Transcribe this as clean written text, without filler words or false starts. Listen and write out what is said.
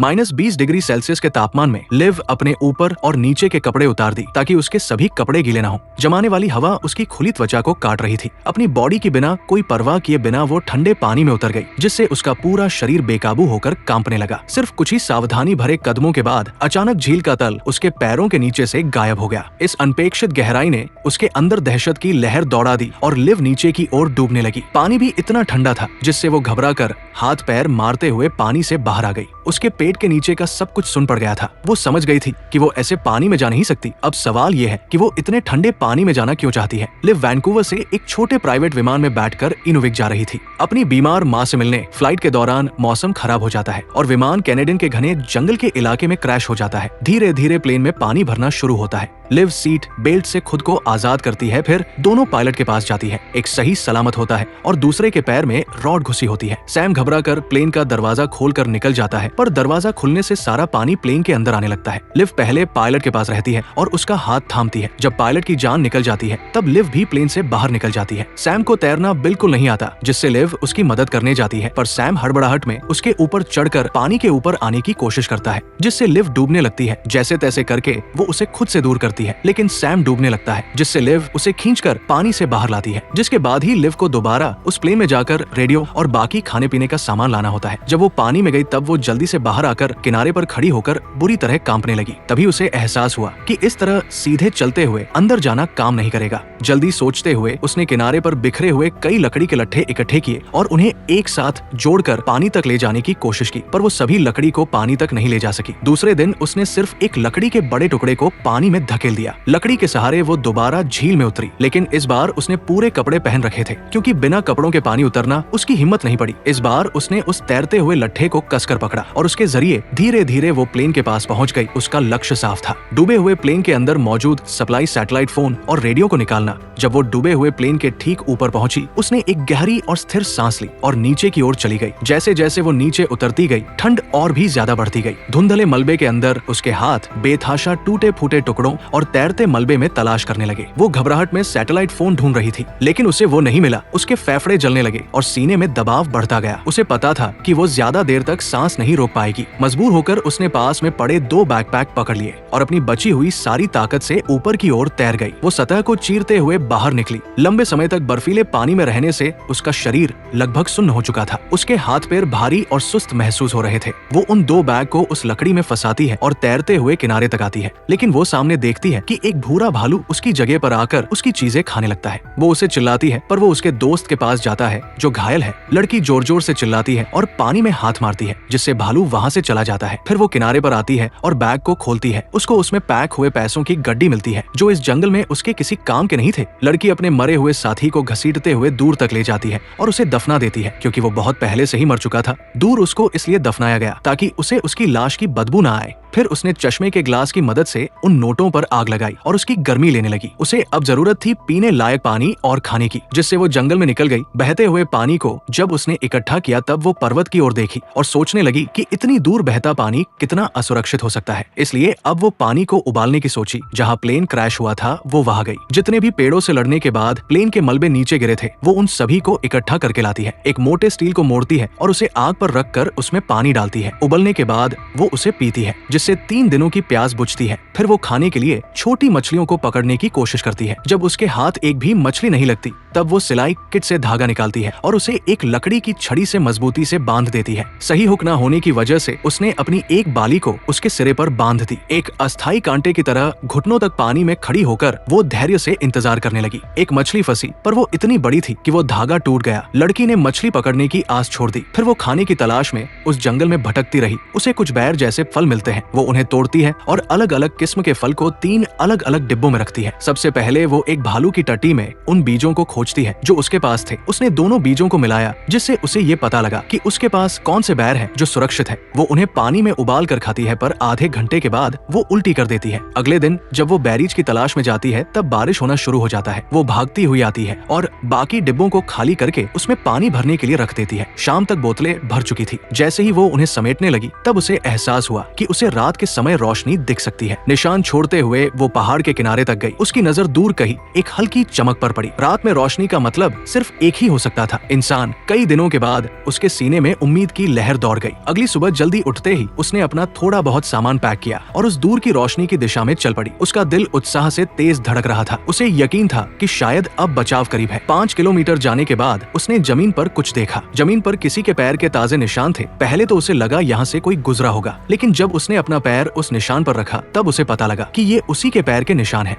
-20 degree Celsius के तापमान में लिव अपने ऊपर और नीचे के कपड़े उतार दी ताकि उसके सभी कपड़े गीले न हो। जमाने वाली हवा उसकी खुली त्वचा को काट रही थी। अपनी बॉडी की बिना कोई परवाह किए बिना वो ठंडे पानी में उतर गई, जिससे उसका पूरा शरीर बेकाबू होकर कांपने लगा। सिर्फ कुछ ही सावधानी भरे कदमों के बाद अचानक झील का तल उसके पैरों के नीचे से गायब हो गया। इस अनपेक्षित गहराई ने उसके अंदर दहशत की लहर दौड़ा दी और लिव नीचे की ओर डूबने लगी। पानी भी इतना ठंडा था जिससे वो घबराकर हाथ पैर मारते हुए पानी से बाहर आ गई। उसके पेट के नीचे का सब कुछ सुन पड़ गया था। वो समझ गई थी कि वो ऐसे पानी में जा नहीं सकती। अब सवाल ये है कि वो इतने ठंडे पानी में जाना क्यों चाहती है। लिव वैंकूवर से एक छोटे प्राइवेट विमान में बैठकर इनुविक जा रही थी। अपनी बीमार माँ से मिलने फ्लाइट के दौरान मौसम खराब हो जाता है और विमान कैनेडियन के घने जंगल के इलाके में क्रैश हो जाता है। धीरे धीरे प्लेन में पानी भरना शुरू होता है। लिव सीट बेल्ट से खुद को आजाद करती है, फिर दोनों पायलट के पास जाती है। एक सही सलामत होता है और दूसरे के पैर में रॉड घुसी होती है। सैम घबराकर प्लेन का दरवाजा खोलकर निकल जाता है, पर दरवाजा खुलने से सारा पानी प्लेन के अंदर आने लगता है। लिव पहले पायलट के पास रहती है और उसका हाथ थामती है। जब पायलट की जान निकल जाती है तब लिव भी प्लेन से बाहर निकल जाती है। सैम को तैरना बिल्कुल नहीं आता, जिससे लिव उसकी मदद करने जाती है, पर सैम हड़बड़ाहट में उसके ऊपर चढ़कर पानी के ऊपर आने की कोशिश करता है, जिससे लिव डूबने लगती है। जैसे तैसे करके वो उसे खुद से दूर करती है, लेकिन सैम डूबने लगता है, जिससे लिव उसे खींचकर पानी से बाहर लाती है। जिसके बाद ही लिव को दोबारा उस प्लेन में जाकर रेडियो और बाकी खाने पीने का सामान लाना होता है। जब वो पानी में गई तब वो जल्दी से बाहर आकर किनारे पर खड़ी होकर बुरी तरह कांपने लगी। तभी उसे एहसास हुआ कि इस तरह सीधे चलते हुए अंदर जाना काम नहीं करेगा। जल्दी सोचते हुए उसने किनारे पर बिखरे हुए कई लकड़ी के लट्ठे इकट्ठे किए और उन्हें एक साथ जोड़कर पानी तक ले जाने की कोशिश की, पर वो सभी लकड़ी को पानी तक नहीं ले जा सकी। दूसरे दिन उसने सिर्फ एक लकड़ी के बड़े टुकड़े को पानी में धकेल दिया। लकड़ी के सहारे वो दोबारा झील में उतरी, लेकिन इस बार उसने पूरे कपड़े पहन रखे थे, क्योंकि बिना कपड़ों के पानी उतरना उसकी हिम्मत नहीं पड़ी। इस बार उसने उस तैरते हुए लट्ठे को कसकर पकड़ा और उसके जरिए धीरे धीरे वो प्लेन के पास पहुंच गई। उसका लक्ष्य साफ था, डूबे हुए प्लेन के अंदर मौजूद सप्लाई सैटेलाइट फोन और रेडियो को निकालना। जब वो डूबे हुए प्लेन के ठीक ऊपर पहुंची, उसने एक गहरी और स्थिर सांस ली और नीचे की ओर चली गई। जैसे जैसे वो नीचे उतरती गई, ठंड और भी ज्यादा बढ़ती गई। धुंधले मलबे के अंदर उसके हाथ बेतहाशा टूटे फूटे टुकड़ों और तैरते मलबे में तलाश करने लगे। वो घबराहट में सैटेलाइट फोन ढूंढ रही थी, लेकिन उसे वो नहीं मिला। उसके फेफड़े जलने लगे और सीने में दबाव बढ़ता गया। उसे पता था कि वो ज्यादा देर तक सांस नहीं रोक पाएगी। मजबूर होकर उसने पास में पड़े 2 बैकपैक पकड़ लिए और अपनी बची हुई सारी ताकत से ऊपर की ओर तैर गई। वो सतह को चीरते हुए बाहर निकली। लंबे समय तक बर्फीले पानी में रहने से उसका शरीर लगभग सुन्न हो चुका था। उसके हाथ पैर भारी और सुस्त महसूस हो रहे थे। वो उन 2 बैग को उस लकड़ी में फंसाती है और तैरते हुए किनारे तक आती है, लेकिन वो सामने देखती है कि एक भूरा भालू उसकी जगह पर आकर उसकी चीजें खाने लगता है। वो उसे चिल्लाती है, पर वो उसके दोस्त के पास जाता है जो घायल है। लड़की जोर जोर से चिल्लाती है और पानी में हाथ मारती है, जिससे भालू वहाँ से चला जाता है। फिर वो किनारे पर आती है और बैग को खोलती है। उसको उसमें पैक हुए पैसों की गड्डी मिलती है, जो इस जंगल में उसके किसी काम के नहीं थे। लड़की अपने मरे हुए साथी को घसीटते हुए दूर तक ले जाती है और उसे दफना देती है, क्योंकि वो बहुत पहले से ही मर चुका था। दूर उसको इसलिए दफनाया गया ताकि उसे उसकी लाश की बदबू न आए। फिर उसने चश्मे के ग्लास की मदद से उन नोटों पर आग लगाई और उसकी गर्मी लेने लगी। उसे अब जरूरत थी पीने लायक पानी और खाने की, जिससे वो जंगल में निकल गई। बहते हुए पानी को जब उसने इकट्ठा किया तब वो पर्वत की ओर देखी और सोचने लगी कि इतनी दूर बहता पानी कितना असुरक्षित हो सकता है। इसलिए अब वो पानी को उबालने की सोची। जहाँ प्लेन क्रैश हुआ था वो वहाँ गई। जितने भी पेड़ों से लड़ने के बाद प्लेन के मलबे नीचे गिरे थे, वो उन सभी को इकट्ठा करके लाती है। एक मोटे स्टील को मोड़ती है और उसे आग पर रखकर उसमें पानी डालती है। उबलने के बाद वो उसे पीती है, जिससे 3 दिनों की प्यास बुझती है। फिर वो खाने के लिए छोटी मछलियों को पकड़ने की कोशिश करती है। जब उसके हाथ एक भी मछली नहीं लगती, तब वो सिलाई किट से धागा निकालती है और उसे एक लकड़ी की छड़ी से मजबूती से बांध देती है। सही हुक न होने की वजह से उसने अपनी एक बाली को उसके सिरे पर बांध दी। एक अस्थायी कांटे की तरह घुटनों तक पानी में खड़ी होकर वो धैर्य से इंतजार करने लगी। एक मछली फंसी, पर वो इतनी बड़ी थी कि वो धागा टूट गया। लड़की ने मछली पकड़ने की आस छोड़ दी। फिर वो खाने की तलाश में उस जंगल में भटकती रही। उसे कुछ बैर जैसे फल मिलते हैं, वो उन्हें तोड़ती है और अलग अलग किस्म के फल को 3 अलग अलग डिब्बों में रखती है। सबसे पहले वो एक भालू की टट्टी में उन बीजों को खोजती है जो उसके पास थे। उसने दोनों बीजों को मिलाया, जिससे उसे ये पता लगा कि उसके पास कौन से बैर है जो सुरक्षित है। वो उन्हें पानी में उबाल कर खाती है, पर आधे घंटे के बाद वो उल्टी कर देती है। अगले दिन जब वो बैरीज की तलाश में जाती है, तब बारिश होना शुरू हो जाता है। वो भागती हुई आती है और बाकी डिब्बों को खाली करके उसमें पानी भरने के लिए रख देती है। शाम तक बोतलें भर चुकी थी। जैसे ही वो उन्हें समेटने लगी, तब उसे एहसास हुआ कि उसे रात के समय रोशनी दिख सकती है। निशान छोड़ते हुए वो पहाड़ के किनारे तक गई। उसकी नजर दूर कहीं एक हल्की चमक पर पड़ी। रात में रोशनी का मतलब सिर्फ एक ही हो सकता था, इंसान। कई दिनों के बाद उसके सीने में उम्मीद की लहर दौड़ गई। अगली सुबह जल्दी उठते ही उसने अपना थोड़ा बहुत सामान पैक किया और उस दूर की रोशनी की दिशा में चल पड़ी। उसका दिल उत्साह से तेज धड़क रहा था। उसे यकीन था कि शायद अब बचाव करीब है। 5 किलोमीटर जाने के बाद उसने जमीन पर कुछ देखा। जमीन पर किसी के पैर के ताजे निशान थे। पहले तो उसे लगा यहाँ से कोई गुजरा होगा, लेकिन जब उसने अपना पैर उस निशान पर रखा तब उसे पता लगा कि ये उसी के पैर के निशान है।